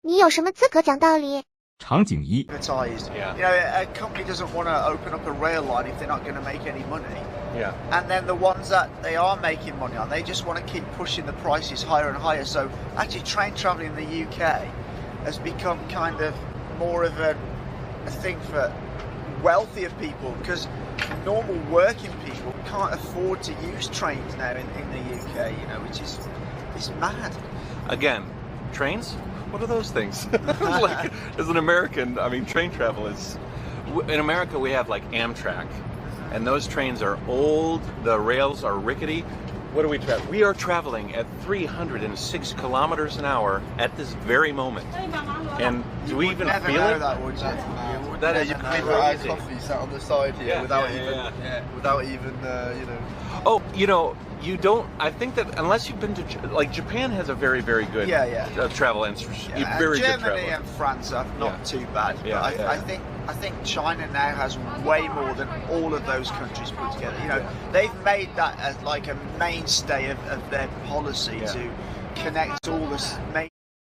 你有什么资格讲道理？场景一 You know, a company doesn't want to open up a rail line if they're not going to make any money. Yeah. And then the ones that they are making money on, they just want to keep pushing the prices higher and higher. So actually train travelling in the UK has become kind of more of a thing for wealthier people because normal working people can't afford to use trains now in the UK, you know, which is mad. Again, trains? What are those things? Like, as an American, I mean, train travel is... In America, we have, like, Amtrak. And those trains are old. The rails are rickety. What are we traveling? We are traveling at 306 kilometers an hour at this very moment. And do we even feel it? That, would you? That is you crazy. pay for our coffee sat on the side here without even, you know. Oh, you know, you don't. I think that unless you've been to, like, Japan has a very, very good travel infrastructure. Yeah, Very Germany good travel. and France are not too bad. Yeah, But I think China now has way more than all of those countries put together. You know, they've made that as like a mainstay of their policy to connect all this main.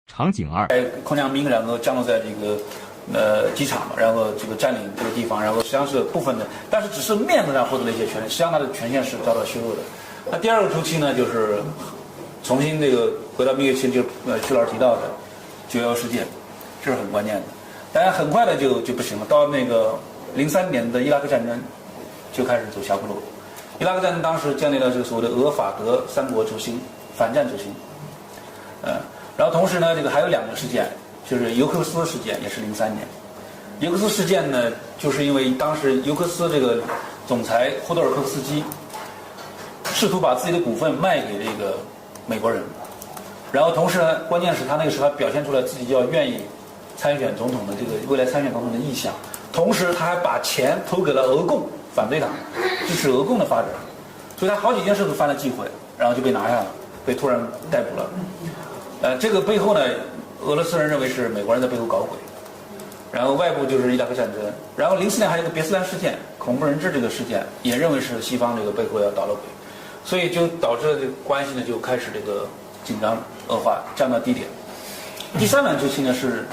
场景二空降兵然后降落在这个机场，然后这个占领这个地方，然后实际上是部分的，但是只是面子上获得了一些权利，实际上它的权限是遭到削弱的。那第二个周期呢，就是重新这个回到蜜月期，就徐老师提到的9·11事件，这是很关键的。当然很快的就不行了，到那个03年的伊拉克战争就开始走下坡路。伊拉克战争当时建立了这个所谓的俄法德三国轴心，反战轴心，然后同时呢，这个还有两个事件，就是尤克斯事件，也是03年。尤克斯事件呢，就是因为当时尤克斯这个总裁霍多尔科夫斯基试图把自己的股份卖给这个美国人，然后同时呢，关键是他那个时候他表现出来自己要愿意参选总统的这个未来参选总统的意向，同时他还把钱投给了俄共反对党，支持俄共的发展，所以他好几件事都犯了忌讳，然后就被拿下了，被突然逮捕了。这个背后呢，俄罗斯人认为是美国人在背后搞鬼，然后外部就是伊拉克战争，然后04年还有一个别斯兰事件，恐怖人质这个事件，也认为是西方这个背后要捣了鬼，所以就导致这个关系呢就开始这个紧张恶化，降到低点。第三轮周期呢是。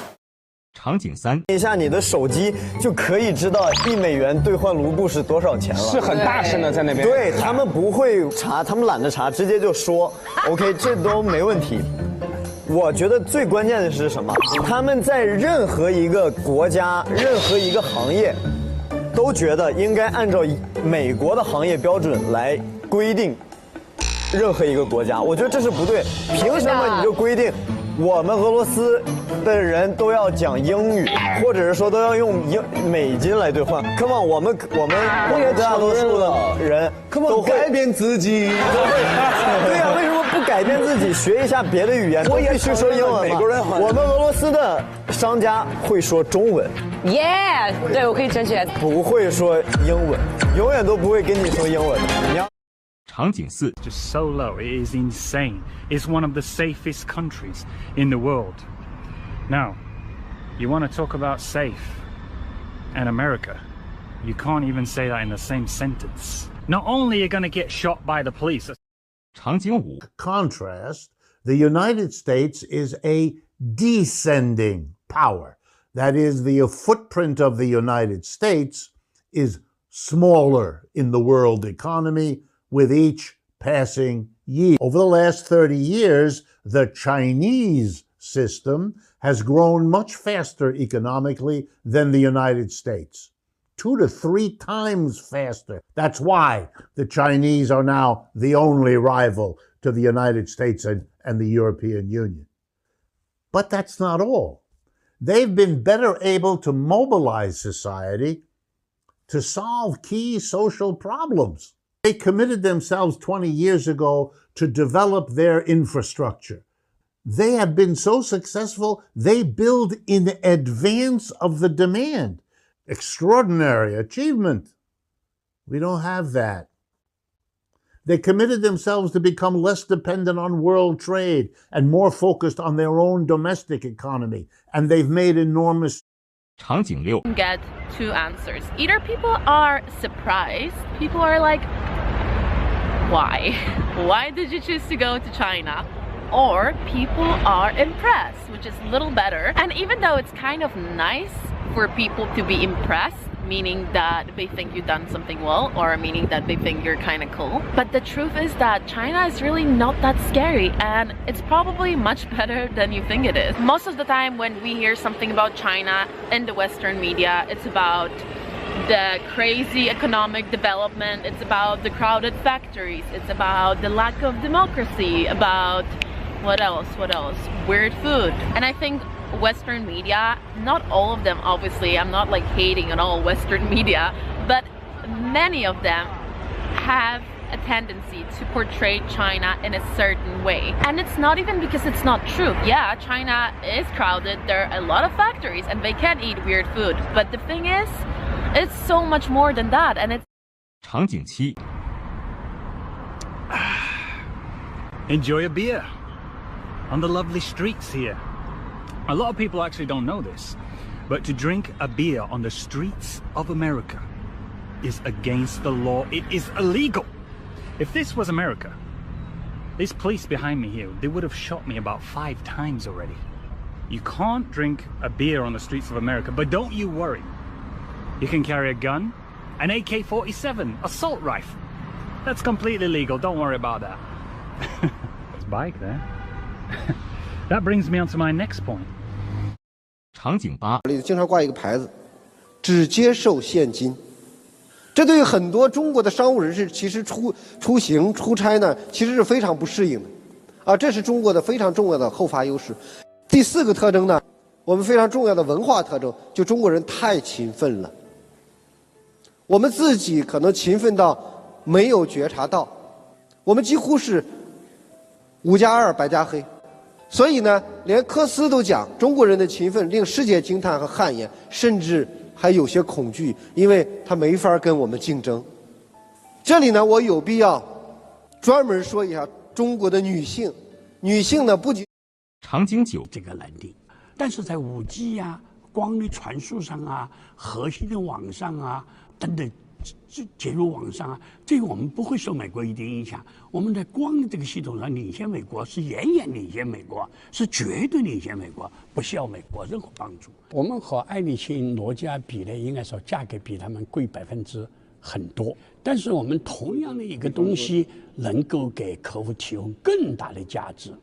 场景三，一下你的手机就可以知道$1兑换卢布是多少钱了，是很大声的在那边。对他们不会查，他们懒得查，直接就说 ，OK， 这都没问题。我觉得最关键的是什么？他们在任何一个国家、任何一个行业，都觉得应该按照美国的行业标准来规定任何一个国家。我觉得这是不对，凭什么你就规定？我们俄罗斯的人都要讲英语，或者是说都要用美金来兑换。Come on， 我们大多数的人都会改变自己。对呀，为什么不改变自己，学一下别的语言？我必须说英文。美国人，我们俄罗斯的商家会说中文。Yeah， 对，我可以正确。不会说英文，永远都不会跟你说英文。你要。场景四 Just so low, it is insane. It's one of the safest countries in the world. Now, you want to talk about safe and America. You can't even say that in the same sentence. Not only are you going to get shot by the police. 场景五 Contrast, the United States is a descending power. That is, the footprint of the United States is smaller in the world economy with each passing year. Over the last 30 years, the Chinese system has grown much faster economically than the United States. 2 to 3 times faster. That's why the Chinese are now the only rival to the United States and the European Union. But that's not all. They've been better able to mobilize society to solve key social problems. They committed themselves 20 years ago to develop their infrastructure. They have been so successful, they build in advance of the demand. Extraordinary achievement. We don't have that. They committed themselves to become less dependent on world trade and more focused on their own domestic economy. And they've made enormous... 场景六 Get 2 answers. Either people are surprised, people are like, why? Why did you choose to go to China? or people are impressed, which is a little better. And even though it's kind of nice for people to be impressed, meaning that they think you've done something well, or meaning that they think you're kind of cool, but the truth is that China is really not that scary, and it's probably much better than you think it is. Most of the time when we hear something about China in the Western media, it's about the crazy economic development, it's about the crowded factories, it's about the lack of democracy, about what else, weird food. And I think Western media, not all of them obviously, I'm not like hating on all Western media, but many of them have a tendency to portray China in a certain way. And it's not even because it's not true. Yeah, China is crowded, there are a lot of factories and they can eat weird food, but the thing is, it's so much more than that, and it's 场景7 Enjoy a beer on the lovely streets here. A lot of people actually don't know this, but to drink a beer on the streets of America is against the law. It is illegal. If this was America, these police behind me here, they would have shot me about 5 times already. You can't drink a beer on the streets of America, but don't you worry. You can carry a gun, an AK-47, assault rifle. That's completely legal, don't worry about that. There's a bike there. That brings me on to my next point. 场景8经常挂一个牌子，只接受现金。这对于很多中国的商务人士，其实出行出差呢，其实是非常不适应的，啊，这是中国的非常重要的后发优势。第4个特征呢，我们非常重要的文化特征，就中国人太勤奋了。我们自己可能勤奋到没有觉察到，我们几乎是5+2白加黑。所以呢，连科斯都讲中国人的勤奋令世界惊叹和汗颜，甚至还有些恐惧，因为他没法跟我们竞争。这里呢，我有必要专门说一下中国的女性。女性呢，不仅场景9这个难题，但是在5G 啊、光力传输上啊、核心的网上啊等等。接入网上啊，这个我们不会受美国一点影响。我们在光的这个系统上领先美国，是远远领先美国，是绝对领先美国，不需要美国任何帮助。我们和爱立信、诺基亚比呢，应该说价格比他们贵很多，但是我们同样的一个东西能够给客户提供更大的价值，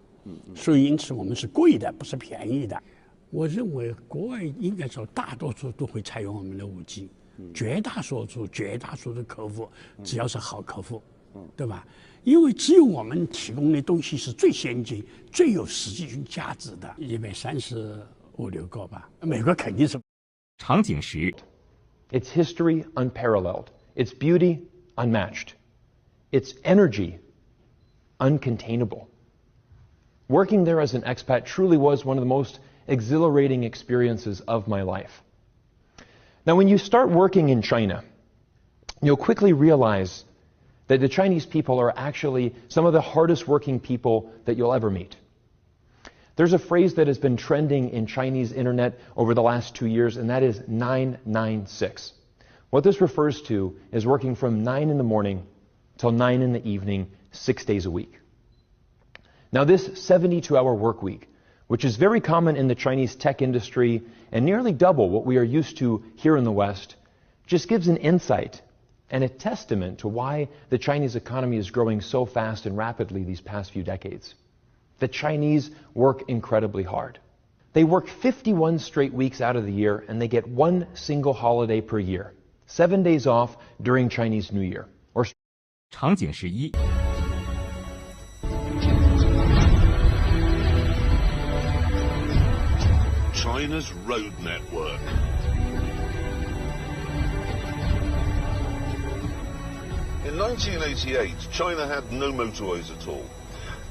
所以因此我们是贵的，不是便宜的。我认为国外应该说大多数都会采用我们的5G。绝大多数的客户，只要是好客户，对吧？因为只有我们提供的东西是最先进、最有实际性价值的，135、6个吧。美国肯定是。场景10 Its history unparalleled, its beauty unmatched, its energy uncontainable. Working there as an expat truly was one of the most exhilarating experiences of my life. Now, when you start working in China, you'll quickly realize that the Chinese people are actually some of the hardest working people that you'll ever meet. There's a phrase that has been trending in Chinese internet over the last 2 years, and that is 996. What this refers to is working from 9 in the morning till 9 in the evening, 6 days a week. Now, this 72-hour work week, which is very common in the Chinese tech industry and nearly double what we are used to here in the West, just gives an insight and a testament to why the Chinese economy is growing so fast and rapidly these past few decades. The Chinese work incredibly hard. They work 51 straight weeks out of the year, and they get 1 single holiday per year, 7 days off during Chinese New Year. Or 场景11 China's road network. In 1988, China had no motorways at all.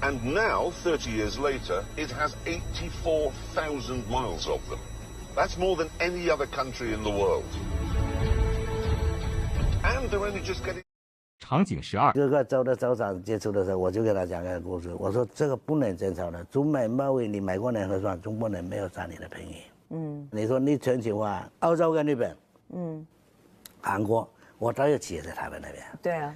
And now, 30 years later, it has 84,000 miles of them. That's more than any other country in the world. And they're only just getting... 场景12各个州的州长接触的时候，我就给他讲个故事，我说这个不能争吵的，中美贸易你美国人合算，中国人没有占你的便宜。你说你全球化，欧洲跟日本，韩国，我都有企业在他们那边。对啊。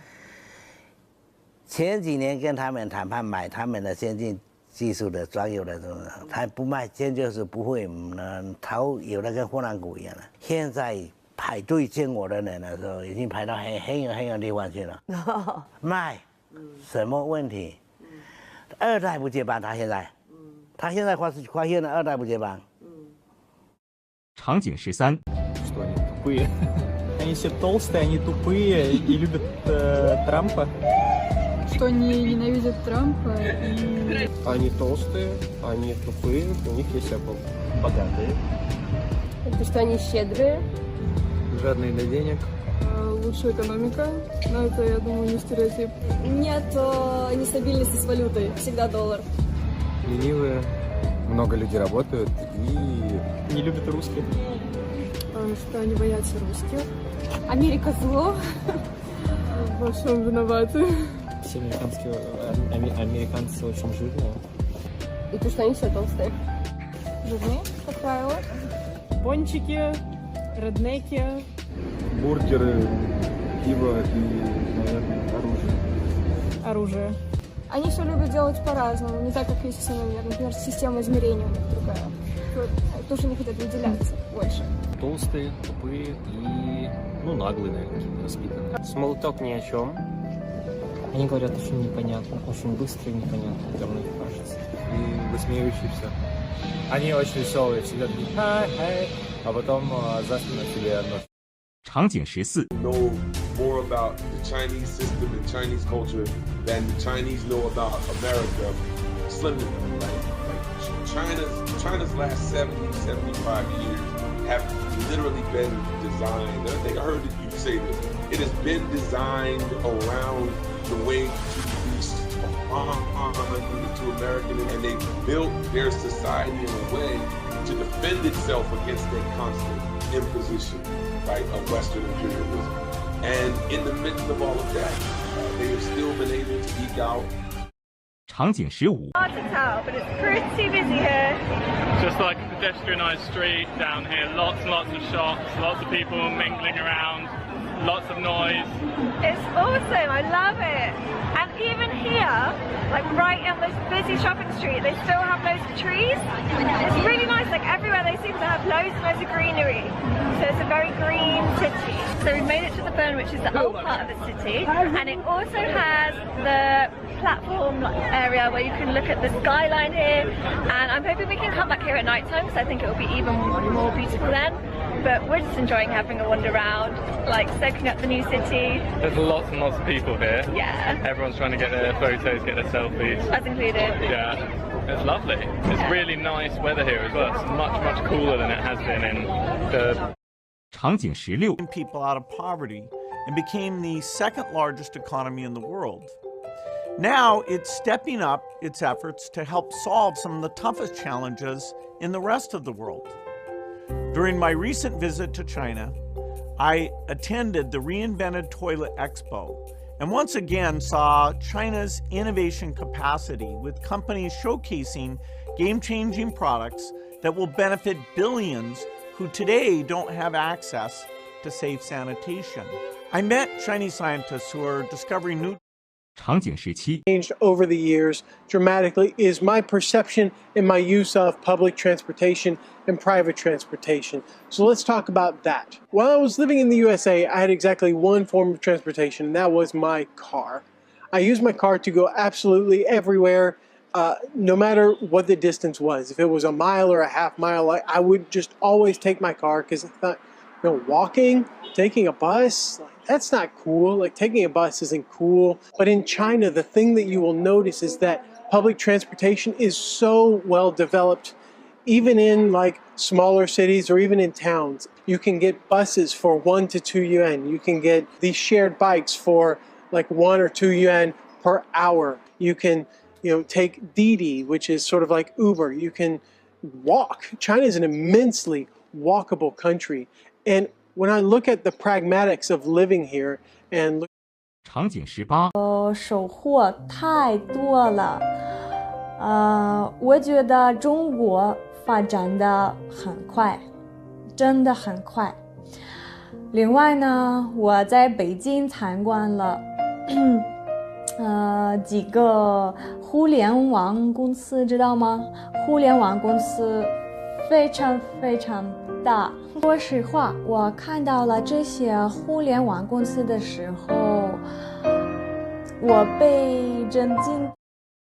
前几年跟他们谈判买他们的先进技术的专有的这种，他不卖，坚就是不会头有的跟货郎股一样的。现在排队见我的人的时候，已经排到很远地方去了。卖，什么问题？二代不接班，他现在发现了二代不接班。场景13。Они все толстые, они тупые и любят Трампа. Что они ненавидят Трампа и... Они толстые, они тупые, у них есть Apple. Богатые. Это что они щедрые. Жадные до денег. Лучшая экономика. Но это, я думаю, не стереотип. Нет нестабильности с валютой. Всегда доллар. Ленивые. Много людей работают и не любят русских. Что они боятся русских. Америка зло. Во всем виноваты. Все американцы очень жирные. И то, что они все толстые. Жирные, как правило. Пончики, реднеки. Бургеры, пиво и, наверное, оружие. Оружие. Они все любят делать по-разному, не так, как есть все, наверное. Например, система измерения у них другая. То, что они хотят выделяться больше. Толстые, тупые и, наглые, наверное, воспитанные. Смолток ни о чем. Они говорят очень непонятно, очень быстро и непонятно, для многих кажется. И высмеивающиеся. Они очень веселые, всегда такие хай, а потом за спину себе относят. 场景14。 Know more about the Chinese system and Chinese culture than the Chinese know about America. Slim to none, right? Like China's last 70, 75 years have literally been designed. I think I heard you say this. It has been designed around the way to American, and they built their society in a way to defend itself against that constant imposition, right, of Western imperialism. And in the midst of all of that, they have still been able to eke out. 场景15。 Hard to tell, but it's pretty busy here. Just like a pedestrianised street down here, lots and lots of shops, lots of people mingling around, lots of noise. It's awesome, I love it. And even here, like right on this busy shopping street, they still have loads of trees. It's really nice, like everywhere they seem to have loads and loads of greenery. So it's a very green city. So we've made it to the Bern, which is the old part of the city. And it also has the platform area where you can look at the skyline here. And I'm hoping we can come back here at night time because I think it will be even more beautiful then. But we're just enjoying having a wander around, like soaking up the new city. There's lots and lots of people here. Yeah. Everyone's trying to get their photos, get their selfies. Us included. Yeah. It's lovely. It's really nice weather here as well. It's much, much cooler than it has been in the... 场景16。 People out of poverty and became the second largest economy in the world. Now it's stepping up its efforts to help solve some of the toughest challenges in the rest of the world. During my recent visit to China, I attended the Reinvented Toilet Expo and once again saw China's innovation capacity with companies showcasing game-changing products that will benefit billions who today don't have access to safe sanitation. I met Chinese scientists who are discovering new 场景17。 Changed over the years dramatically is my perception and my use of public transportation and private transportation. So let's talk about that. While I was living in the USA, I had exactly one form of transportation, and that was my car. I used my car to go absolutely everywhere, no matter what the distance was. If it was a mile or a half mile, I would just always take my car because I thought, walking, taking a bus, that's not cool. Like taking a bus isn't cool. But in China, the thing that you will notice is that public transportation is so well developed. Even in like smaller cities or even in towns, you can get buses for 1 to 2 yuan. You can get these shared bikes for like 1 or 2 yuan per hour. You can, take Didi, which is sort of like Uber. You can walk. China is an immensely walkable country. And when I look at the pragmatics of living here and look 场景18。收获太多了，我觉得中国发展的很快，真的很快。另外呢，我在北京参观了几个互联网公司，知道吗？互联网公司非常非常大。说实话，我看到了这些互联网公司的时候，我被震惊。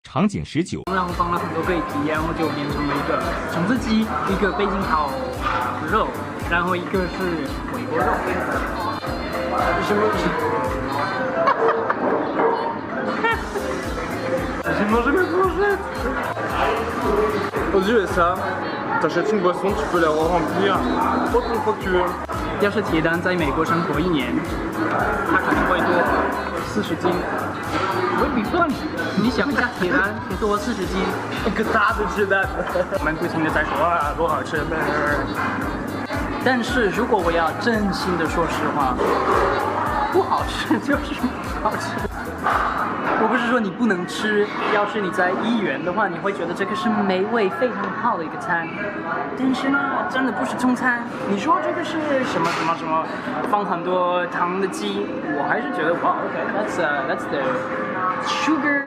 场景19，然后放了很多贝皮，然后就变成了一个橙子鸡，一个北京烤肉，然后一个是回锅肉。什么？Aux USA, t'achètes une boisson, tu peux la remplir autant de fois que tu veux. 要是铁蛋在美国生活1年，他可能会多40斤。Would be fun。你想一下，铁蛋多40斤，一个大的鸡蛋。我们不停的在说啊，多好吃。但是如果我要真心的说实话，不好吃就是不好吃。我不是说你不能吃，要是你在医院的话，你会觉得这个是美味非常好的一个餐。但是呢，真的不是中餐。你说这个是什么什么什么，放很多糖的鸡，我还是觉得哇 ，OK，that's the sugar。